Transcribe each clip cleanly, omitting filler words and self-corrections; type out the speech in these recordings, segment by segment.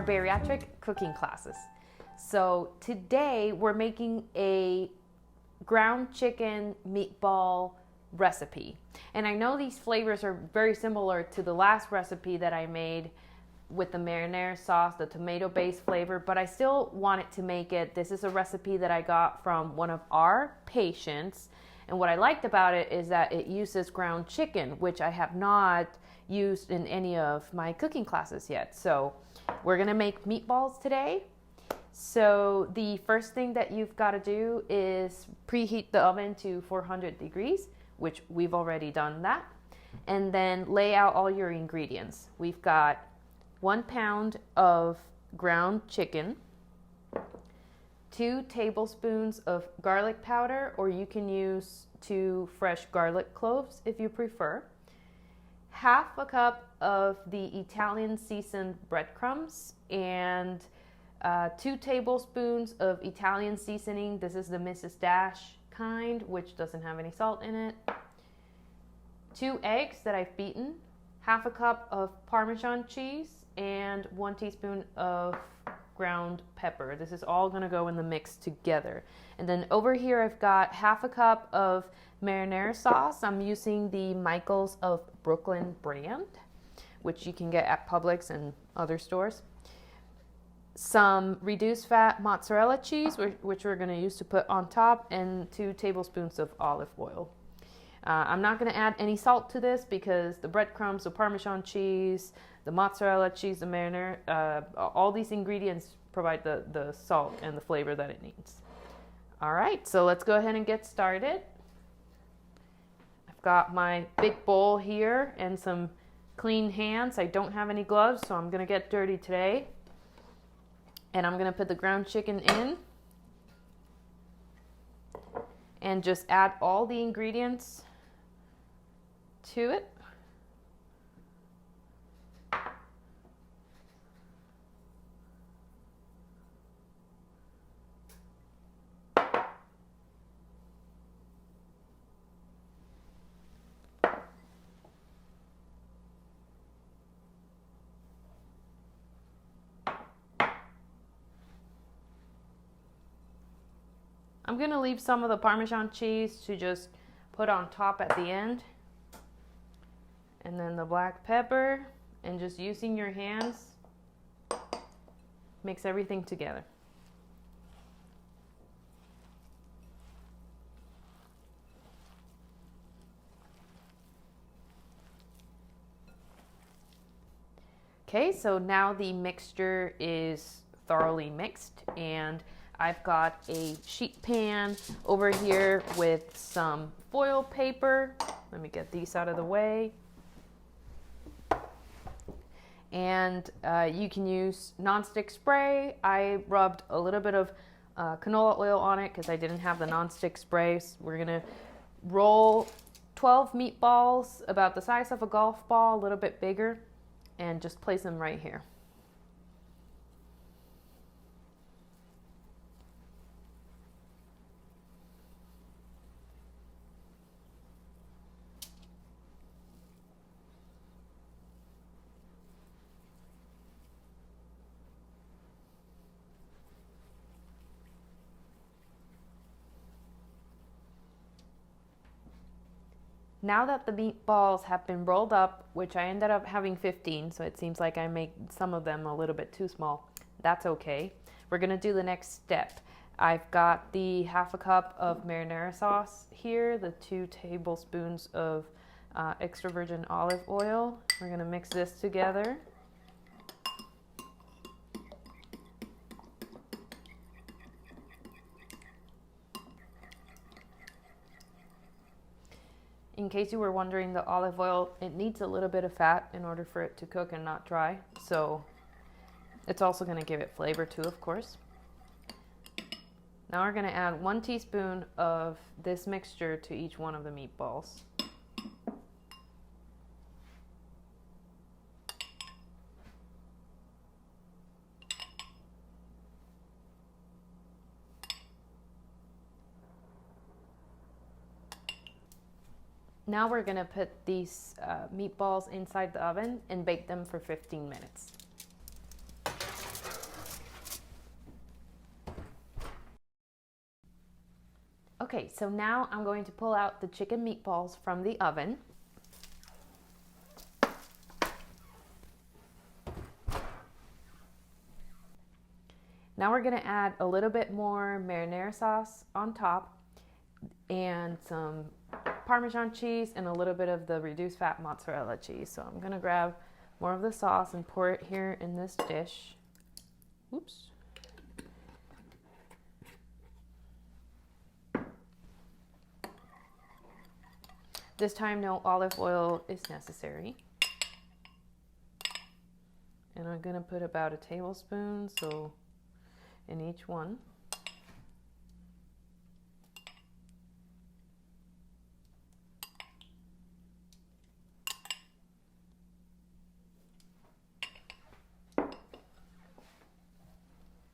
bariatric cooking classes. So today we're making a ground chicken meatball recipe. And I know these flavors are very similar to the last recipe that I made with the marinara sauce, the tomato-based flavor, but I still wanted to make it. This is a recipe that I got from one of our patients. And what I liked about it is that it uses ground chicken, which I have not used in any of my cooking classes yet. So we're gonna make meatballs today. So the first thing that you've got to do is preheat the oven to 400 degrees, which we've already done that. And then lay out all your ingredients. We've got 1 pound of ground chicken, 2 tablespoons of garlic powder, or you can use 2 fresh garlic cloves if you prefer, half a cup of the Italian seasoned breadcrumbs, and 2 tablespoons of Italian seasoning. This is the Mrs. Dash kind, which doesn't have any salt in it. 2 eggs that I've beaten, half a cup of Parmesan cheese, and 1 teaspoon of ground pepper. This is all gonna go in the mix together. And then over here I've got half a cup of marinara sauce. I'm using the Michael's of Brooklyn brand, which you can get at Publix and other stores. Some reduced fat mozzarella cheese, which we're gonna use to put on top, and 2 tablespoons of olive oil. I'm not going to add any salt to this because the breadcrumbs, the Parmesan cheese, the mozzarella cheese, the marinara, all these ingredients provide the salt and the flavor that it needs. All right, so let's go ahead and get started. I've got my big bowl here and some clean hands. I don't have any gloves, so I'm going to get dirty today. And I'm going to put the ground chicken in and just add all the ingredients to it. I'm going to leave some of the Parmesan cheese to just put on top at the end. And then the black pepper, and just using your hands, mix everything together. Okay, so now the mixture is thoroughly mixed, and I've got a sheet pan over here with some foil paper. Let me get these out of the way. And you can use nonstick spray. I rubbed a little bit of canola oil on it because I didn't have the nonstick spray. So we're gonna roll 12 meatballs about the size of a golf ball, a little bit bigger, and just place them right here. Now that the meatballs have been rolled up, which I ended up having 15, so it seems like I made some of them a little bit too small. That's okay. We're gonna do the next step. I've got the half a cup of marinara sauce here, the 2 tablespoons of extra virgin olive oil. We're gonna mix this together. In case you were wondering, the olive oil, it needs a little bit of fat in order for it to cook and not dry. So it's also going to give it flavor too, of course. Now we're going to add 1 teaspoon of this mixture to each one of the meatballs. Now we're gonna put these meatballs inside the oven and bake them for 15 minutes. Okay, so now I'm going to pull out the chicken meatballs from the oven. Now we're going to add a little bit more marinara sauce on top and some Parmesan cheese and a little bit of the reduced fat mozzarella cheese. So I'm going to grab more of the sauce and pour it here in this dish. Oops. This time, no olive oil is necessary. And I'm going to put about a tablespoon in each one.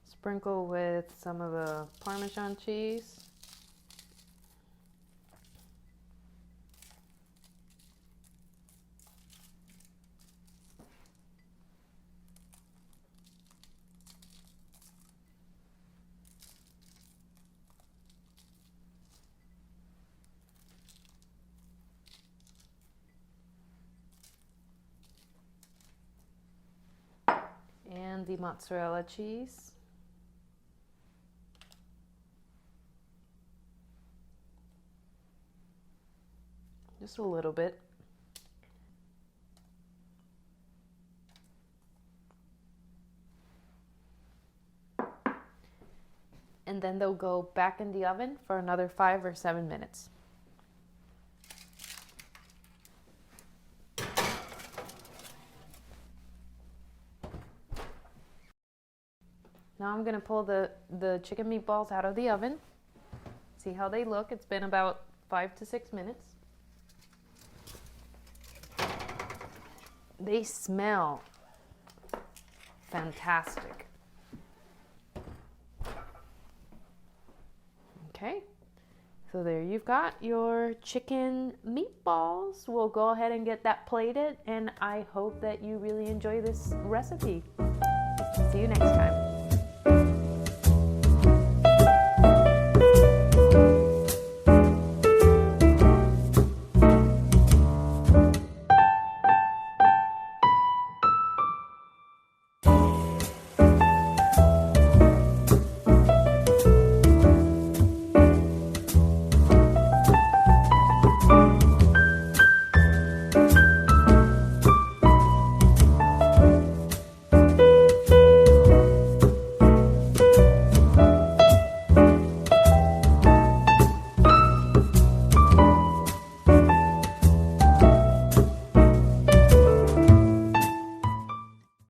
Sprinkle with some of the Parmesan cheese. And the mozzarella cheese. Just a little bit. And then they'll go back in the oven for another 5 or 7 minutes. Now I'm gonna pull the chicken meatballs out of the oven. See how they look. It's been about 5 to 6 minutes. They smell fantastic. Okay, so there you've got your chicken meatballs. We'll go ahead and get that plated, and I hope that you really enjoy this recipe. See you next time.